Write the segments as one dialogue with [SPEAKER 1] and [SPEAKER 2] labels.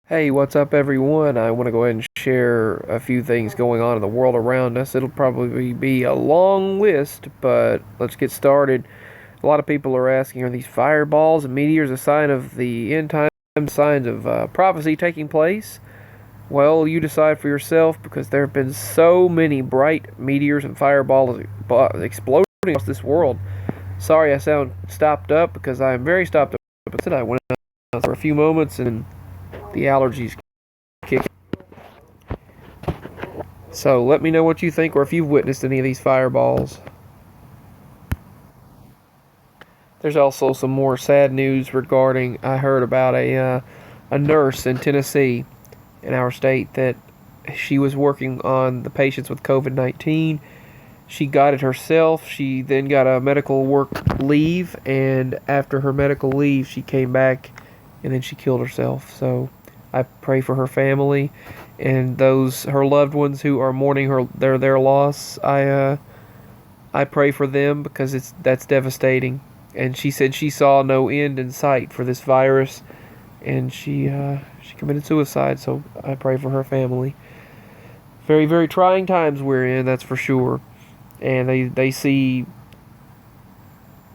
[SPEAKER 1] Hey, what's up, everyone? I want to go ahead and share a few things going on in the world around us. It'll probably be a long list, but let's get started. A lot of people are asking, are these fireballs and meteors a sign of the end time, signs of prophecy taking place? Well, you decide for yourself because there have been so many bright meteors and fireballs exploding across this world. Sorry, I sound stopped up because I am very stopped up. But I went out for a few moments and the allergies kick. So let me know what you think or if you've witnessed any of these fireballs. There's also some more sad news regarding, I heard about a nurse in Tennessee in our state that she was working on the patients with COVID-19. She got it herself. She then got a medical work leave, and after her medical leave, she came back and then she killed herself. So I pray for her family and those her loved ones who are mourning their loss. I pray for them because that's devastating. And she said she saw no end in sight for this virus, and she committed suicide. So I pray for her family. Very very trying times we're in, that's for sure. And they see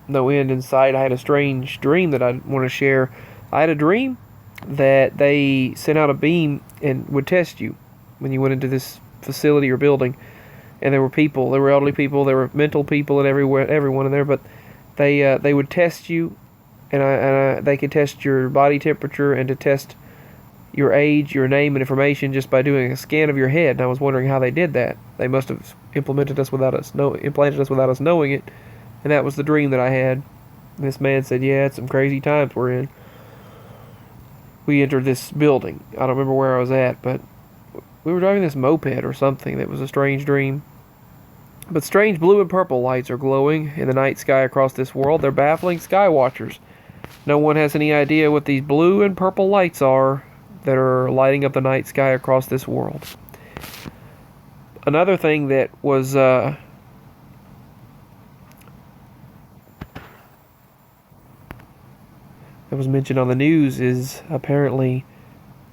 [SPEAKER 1] no end in sight. I had a strange dream that I want to share. I had a dream that they sent out a beam and would test you when you went into this facility or building. And there were elderly people, there were mental people, and everyone in there. But they would test you, and they could test your body temperature and to test your age, your name, and information just by doing a scan of your head. And I was wondering how they did that. They must have implanted us without us knowing it. And that was the dream that I had. And this man said, "Yeah, it's some crazy times we're in." We entered this building. I don't remember where I was at, but we were driving this moped or something. That was a strange dream. But strange blue and purple lights are glowing in the night sky across this world. They're baffling sky watchers. No one has any idea what these blue and purple lights are that are lighting up the night sky across this world. Another thing that was mentioned on the news is apparently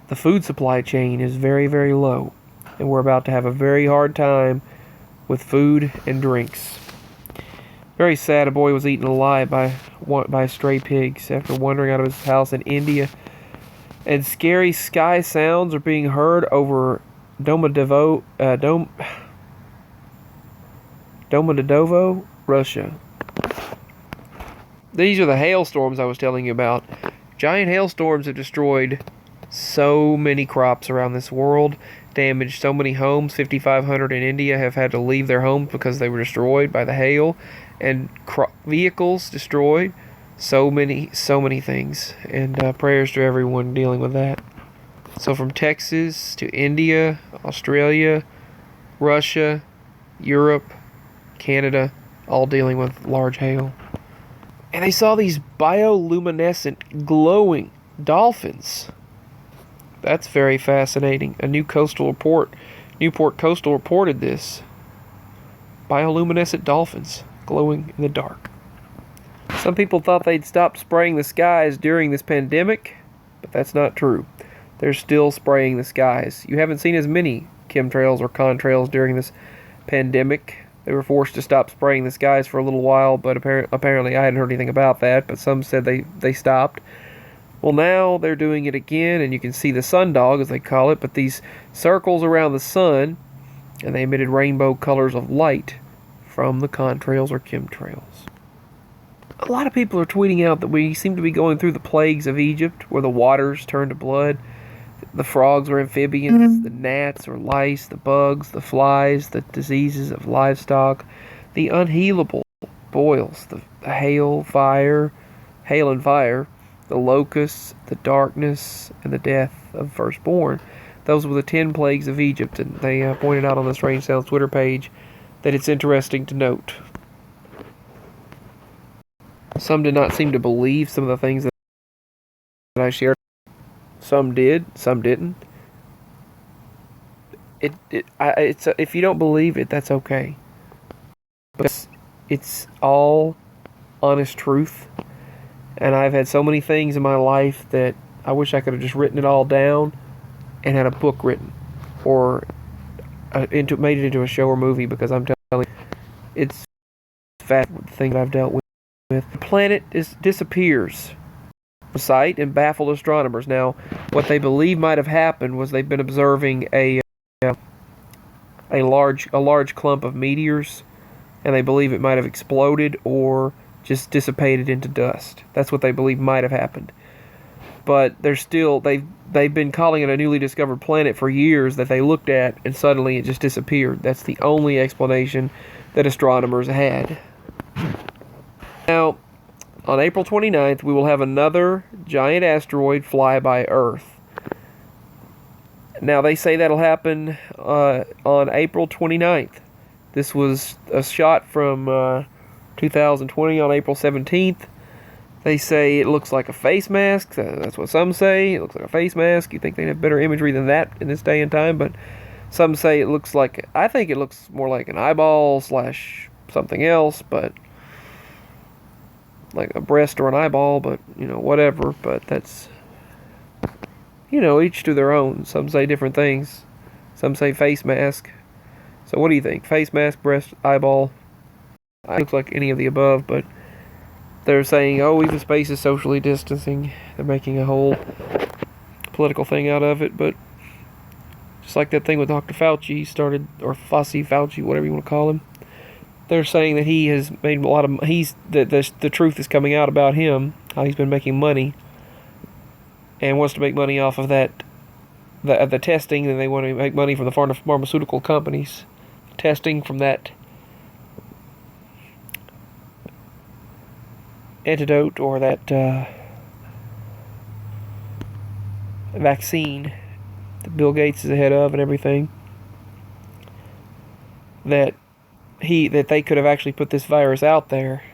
[SPEAKER 1] the food supply chain is very, very low, and we're about to have a very hard time with food and drinks. Very sad. A boy was eaten alive by stray pigs after wandering out of his house in India. And scary sky sounds are being heard over Domodedovo, Russia. These are the hailstorms I was telling you about. Giant hailstorms have destroyed so many crops around this world, damaged so many homes. 5,500 in India have had to leave their homes because they were destroyed by the hail, and vehicles destroyed. So many things. And prayers to everyone dealing with that. So from Texas to India, Australia, Russia, Europe, Canada, all dealing with large hail. And they saw these bioluminescent, glowing dolphins. That's very fascinating. Newport Coastal reported this. Bioluminescent dolphins glowing in the dark. Some people thought they'd stopped spraying the skies during this pandemic, but that's not true. They're still spraying the skies. You haven't seen as many chemtrails or contrails during this pandemic. They were forced to stop spraying the skies for a little while, but apparently I hadn't heard anything about that, but some said they stopped. Well, now they're doing it again, and you can see the sundog, as they call it, but these circles around the sun, and they emitted rainbow colors of light from the contrails or chemtrails. A lot of people are tweeting out that we seem to be going through the plagues of Egypt, where the waters turn to blood. The frogs are amphibians, the gnats are lice, the bugs, the flies, the diseases of livestock, the unhealable boils, the hail and fire, the locusts, the darkness, and the death of firstborn. Those were the 10 plagues of Egypt, and they pointed out on the Strange Sounds Twitter page that it's interesting to note. Some did not seem to believe some of the things that I shared. Some did, some didn't. If you don't believe it, that's okay. But it's all honest truth. And I've had so many things in my life that I wish I could have just written it all down. and had a book written, or made it into a show or movie, because I'm telling you, it's fat thing that I've dealt with. The planet disappears from sight and baffled astronomers. Now, what they believe might have happened was they've been observing a large clump of meteors, and they believe it might have exploded or just dissipated into dust. That's what they believe might have happened. But they've been calling it a newly discovered planet for years that they looked at, and suddenly it just disappeared. That's the only explanation that astronomers had. Now, on April 29th, we will have another giant asteroid fly by Earth. Now, they say that'll happen on April 29th. This was a shot from 2020 on April 17th. They say it looks like a face mask. That's what some say. It looks like a face mask. You think they'd have better imagery than that in this day and time, but some say it looks like, I think it looks more like an eyeball / something else, but like a breast or an eyeball, but, whatever. But that's, each to their own. Some say different things. Some say face mask. So what do you think? Face mask, breast, eyeball? It looks like any of the above, but they're saying, even space is socially distancing. They're making a whole political thing out of it, but just like that thing with Dr. Fauci started, or Fauci, whatever you want to call him. They're saying that he has made a lot of, the truth is coming out about him, how he's been making money, and wants to make money off of that, the testing, and they want to make money from the pharmaceutical companies, testing from that antidote, or that vaccine that Bill Gates is ahead of and everything, that they could have actually put this virus out there,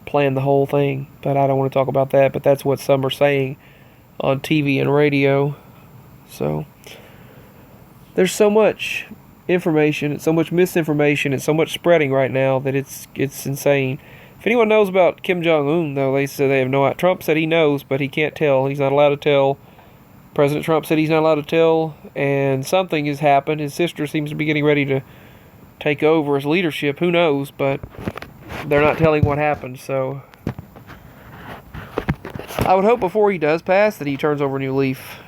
[SPEAKER 1] planned the whole thing. But I don't want to talk about that, but that's what some are saying on TV and radio. So there's so much information and so much misinformation and so much spreading right now that it's insane. If anyone knows about Kim Jong-un, though, they said they have no idea. Trump said he knows, but he can't tell. He's not allowed to tell. President Trump said he's not allowed to tell, and something has happened. His sister seems to be getting ready to take over as leadership. Who knows? But they're not telling what happened, so I would hope before he does pass that he turns over a new leaf,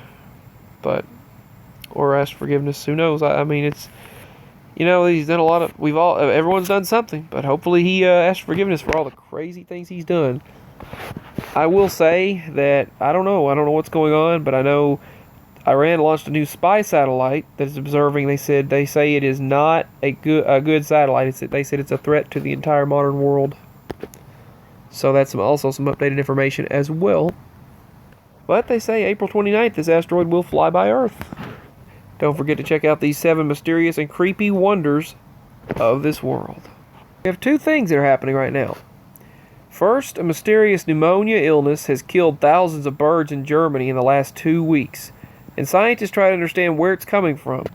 [SPEAKER 1] or asks forgiveness. Who knows? I mean, it's, he's done a lot of, everyone's done something, but hopefully he asks forgiveness for all the crazy things he's done. I will say that I don't know what's going on, but I know Iran launched a new spy satellite that is observing. They say it is not a good satellite. They said it's a threat to the entire modern world. So that's also some updated information as well. But they say April 29th, this asteroid will fly by Earth. Don't forget to check out these 7 mysterious and creepy wonders of this world. We have 2 things that are happening right now. First, a mysterious pneumonia illness has killed thousands of birds in Germany in the last 2 weeks, and scientists try to understand where it's coming from.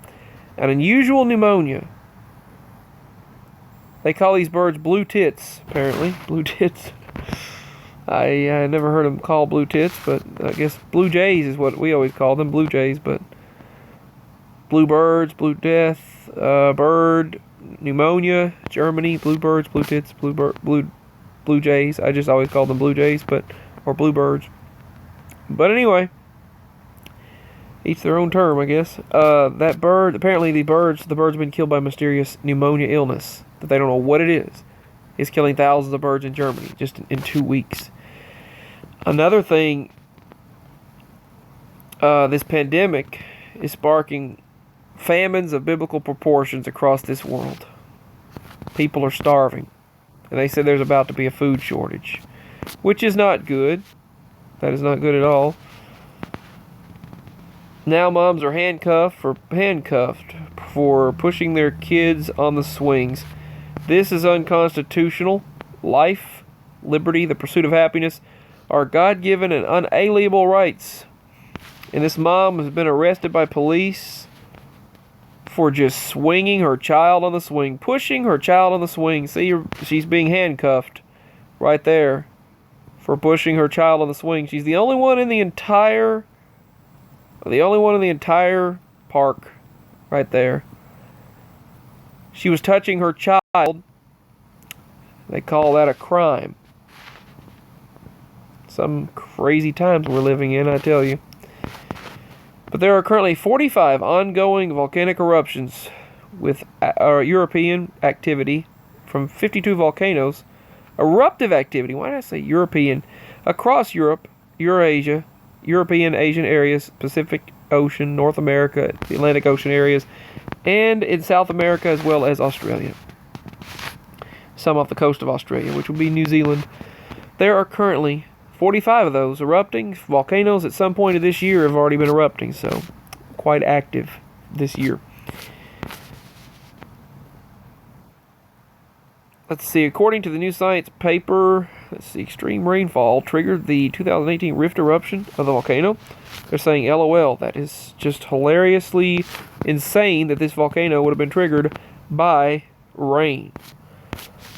[SPEAKER 1] An unusual pneumonia. They call these birds blue tits, apparently. Blue tits. I never heard them called blue tits, but I guess blue jays is what we always call them, blue jays, but blue birds, blue death, bird, pneumonia, Germany, blue birds, blue tits, blue jays. I just always call them blue jays, or blue birds. But anyway, each their own term, I guess. That bird, apparently the bird's been killed by mysterious pneumonia illness that they don't know what it is. It's killing thousands of birds in Germany just in 2 weeks. Another thing, this pandemic is sparking famines of biblical proportions across this world. People are starving. And they said there's about to be a food shortage, which is not good. That is not good at all. Now moms are handcuffed for pushing their kids on the swings. This is unconstitutional. Life, liberty, the pursuit of happiness are God-given and unalienable rights. And this mom has been arrested by police for just swinging her child on the swing, pushing her child on the swing. See, she's being handcuffed right there for pushing her child on the swing. She's the only one in the entire The only one in the entire park right there. She was touching her child. They call that a crime. Some crazy times we're living in, I tell you. But there are currently 45 ongoing volcanic eruptions with European activity from 52 volcanoes. Eruptive activity, why did I say European? Across Europe, Eurasia, European, Asian areas, Pacific Ocean, North America, the Atlantic Ocean areas, and in South America as well as Australia. Some off the coast of Australia, which would be New Zealand. There are currently 45 of those erupting. Volcanoes at some point of this year have already been erupting, so quite active this year. Let's see, according to the New Science paper, extreme rainfall triggered the 2018 rift eruption of the volcano. They're saying, LOL, that is just hilariously insane that this volcano would have been triggered by rain.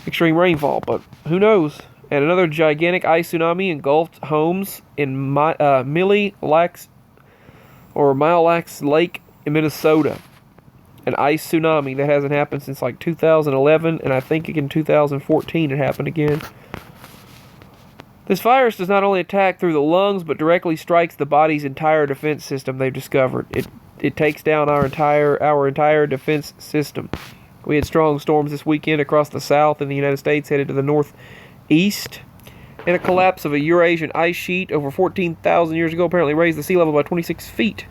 [SPEAKER 1] Extreme rainfall, but who knows? And another gigantic ice tsunami engulfed homes in Mille Lacs Lake in Minnesota. An ice tsunami that hasn't happened since like 2011, and I think in 2014 it happened again. This virus does not only attack through the lungs, but directly strikes the body's entire defense system. They've discovered it takes down our entire defense system. We had strong storms this weekend across the south in the United States, headed to the northeast, and a collapse of a Eurasian ice sheet over 14,000 years ago apparently raised the sea level by 26 feet.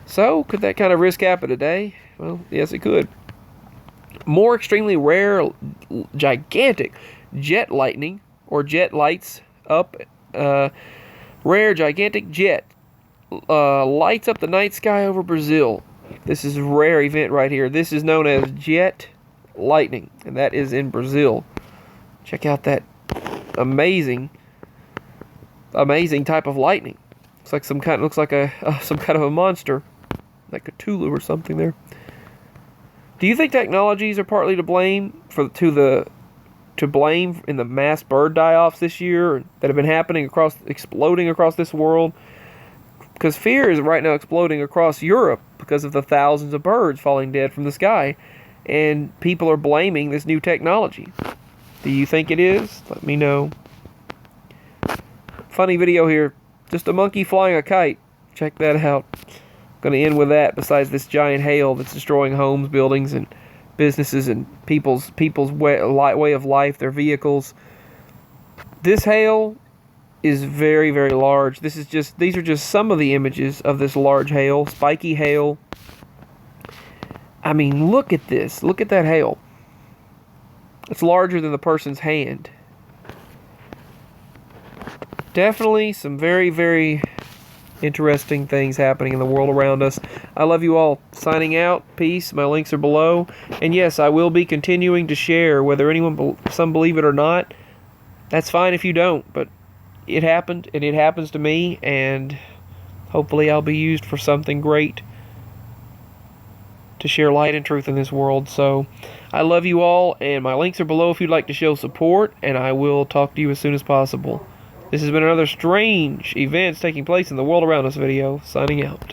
[SPEAKER 1] So, could that kind of risk happen today? Well, yes, it could. More extremely rare, gigantic jet lightning, or jet lights up, rare, gigantic jet lights up the night sky over Brazil. This is a rare event right here. This is known as jet lightning, and that is in Brazil. Check out that amazing type of lightning. Looks like some kind of a monster, like Cthulhu or something there. Do you think technologies are partly to blame in the mass bird die-offs this year that have been happening exploding across this world? Because fear is right now exploding across Europe because of the thousands of birds falling dead from the sky, and people are blaming this new technology. Do you think it is? Let me know. Funny video here. Just a monkey flying a kite. Check that out. Going to end with that. Besides this giant hail that's destroying homes, buildings, and businesses, and people's way of life, their vehicles. This hail is very, very large. These are just some of the images of this large hail, spiky hail. I mean, look at this. Look at that hail. It's larger than the person's hand. Definitely some very, very interesting things happening in the world around us. I love you all. Signing out. Peace. My links are below. And yes, I will be continuing to share, whether some believe it or not. That's fine if you don't, but it happened, and it happens to me, and hopefully I'll be used for something great to share light and truth in this world. So I love you all, and my links are below if you'd like to show support, and I will talk to you as soon as possible. This has been another strange events taking place in the world around us video. Signing out.